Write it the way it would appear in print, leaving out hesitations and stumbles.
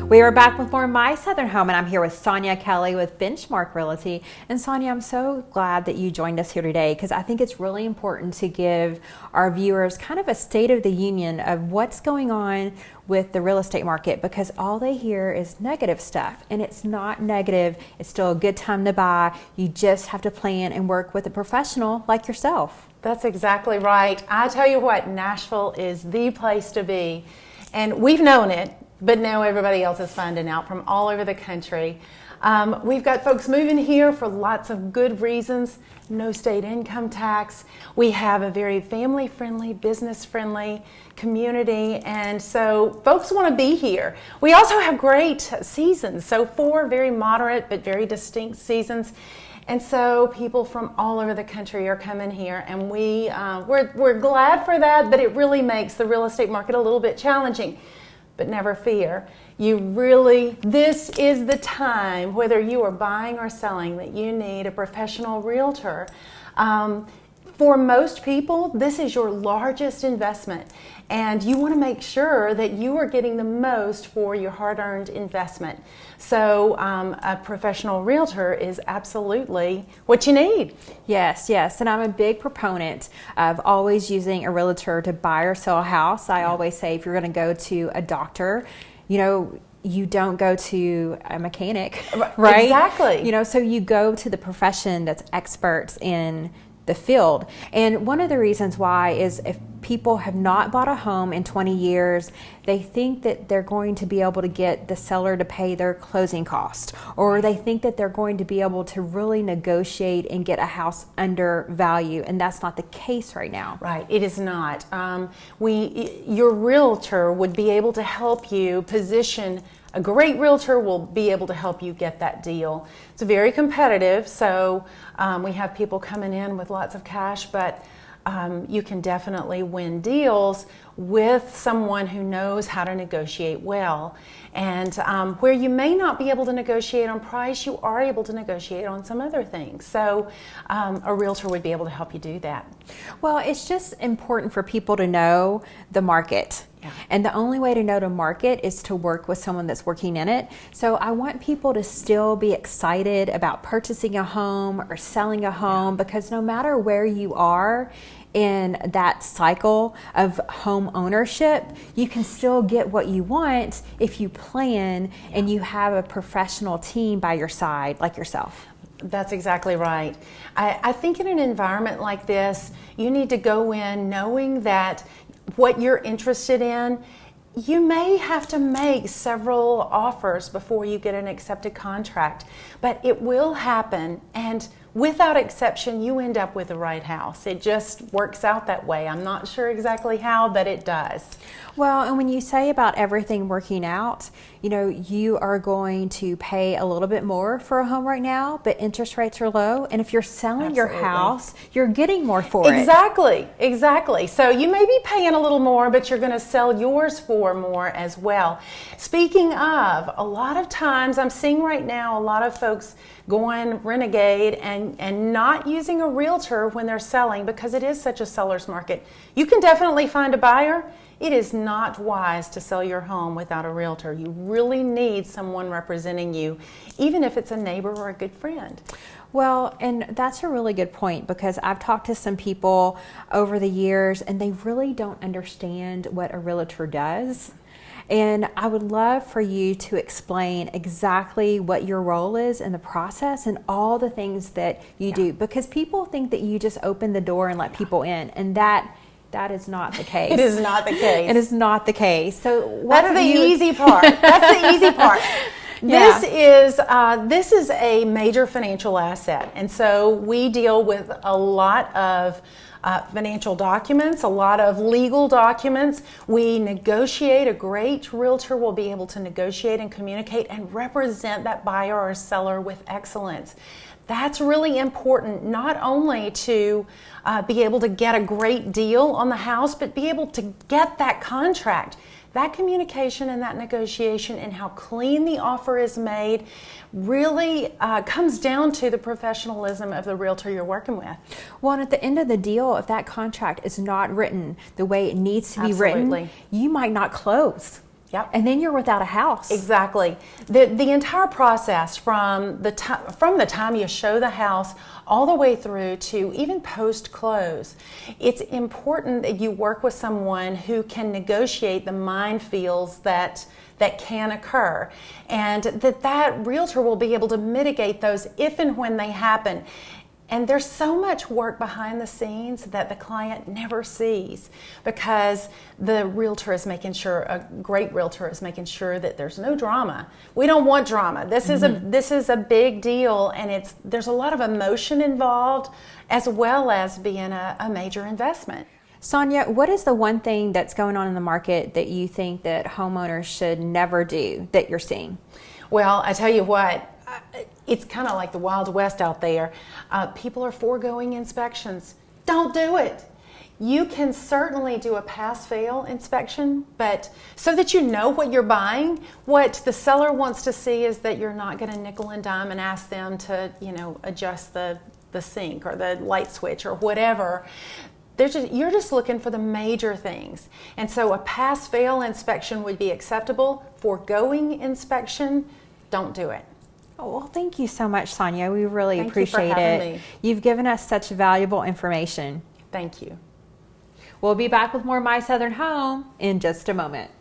We are back with more My Southern Home, and I'm here with Sonia Kelly with Benchmark Realty. And Sonia, I'm so glad that you joined us here today because I think it's really important to give our viewers kind of a state of the union of what's going on with the real estate market, because all they hear is negative stuff, and it's not negative. It's still a good time to buy. You just have to plan and work with a professional like yourself. That's exactly right. I tell you what, Nashville is the place to be, and we've known it, but now everybody else is finding out from all over the country. We've got folks moving here for lots of good reasons. No state income tax. We have a very family-friendly, business-friendly community, and so folks want to be here. We also have great seasons, so 4 very moderate but very distinct seasons. And so people from all over the country are coming here, and we're glad for that, but it really makes the real estate market a little bit challenging. But never fear, this is the time, whether you are buying or selling, that you need a professional realtor. For most people, this is your largest investment, and you want to make sure that you are getting the most for your hard-earned investment. So a professional realtor is absolutely what you need. Yes, and I'm a big proponent of always using a realtor to buy or sell a house. I always say if you're going to go to a doctor, you don't go to a mechanic, right? Exactly. So you go to the profession that's experts in the field. And one of the reasons why is if people have not bought a home in 20 years, they think that they're going to be able to get the seller to pay their closing cost, or they think that they're going to be able to really negotiate and get a house under value, and that's not the case right now. Right, it is not. Your realtor would be able to help you position. A great realtor will be able to help you get that deal. It's very competitive, so we have people coming in with lots of cash, but you can definitely win deals with someone who knows how to negotiate well. And where you may not be able to negotiate on price, you are able to negotiate on some other things. So a realtor would be able to help you do that. Well, it's just important for people to know the market. Yeah. And the only way to know the market is to work with someone that's working in it. So I want people to still be excited about purchasing a home or selling a home, because no matter where you are in that cycle of home ownership, you can still get what you want if you plan and you have a professional team by your side like yourself. That's exactly right. I think in an environment like this, you need to go in knowing that what you're interested in, you may have to make several offers before you get an accepted contract, but it will happen, and without exception, you end up with the right house. It just works out that way. I'm not sure exactly how, but it does. Well, and when you say about everything working out, you are going to pay a little bit more for a home right now, but interest rates are low. And if you're selling your house, you're getting more for it. Exactly. So you may be paying a little more, but you're going to sell yours for more as well. Speaking of, a lot of times I'm seeing right now a lot of folks going renegade and not using a realtor when they're selling, because it is such a seller's market. You can definitely find a buyer. It is not wise to sell your home without a realtor. You really need someone representing you, even if it's a neighbor or a good friend. Well, and that's a really good point, because I've talked to some people over the years and they really don't understand what a realtor does. And I would love for you to explain exactly what your role is in the process and all the things that you do, because people think that you just open the door and let people in, and that is not the case. It is not the case. It is not the case. So that's the easy part. That's the easy part. This is a major financial asset, and so we deal with a lot of financial documents, a lot of legal documents. We negotiate. A great realtor will be able to negotiate and communicate and represent that buyer or seller with excellence. That's really important, not only to be able to get a great deal on the house, but be able to get that contract. That communication and that negotiation and how clean the offer is made really comes down to the professionalism of the realtor you're working with. Well, and at the end of the deal, if that contract is not written the way it needs to be written, you might not close. Yep. And then you're without a house. Exactly. The entire process from the time you show the house all the way through to even post-close, it's important that you work with someone who can negotiate the minefields that can occur, and that realtor will be able to mitigate those if and when they happen. And there's so much work behind the scenes that the client never sees, because the realtor is making sure, a great realtor is making sure that there's no drama. We don't want drama. This is a big deal, and there's a lot of emotion involved, as well as being a major investment. Sonia, what is the one thing that's going on in the market that you think that homeowners should never do that you're seeing? Well, I tell you what, it's kind of like the Wild West out there. People are foregoing inspections. Don't do it. You can certainly do a pass-fail inspection, but so that you know what you're buying. What the seller wants to see is that you're not going to nickel and dime and ask them to, adjust the sink or the light switch or whatever. You're just looking for the major things. And so a pass-fail inspection would be acceptable. Foregoing inspection, don't do it. Oh, well, thank you so much, Sonia. We really appreciate you for having me. You've given us such valuable information. Thank you. We'll be back with more My Southern Home in just a moment.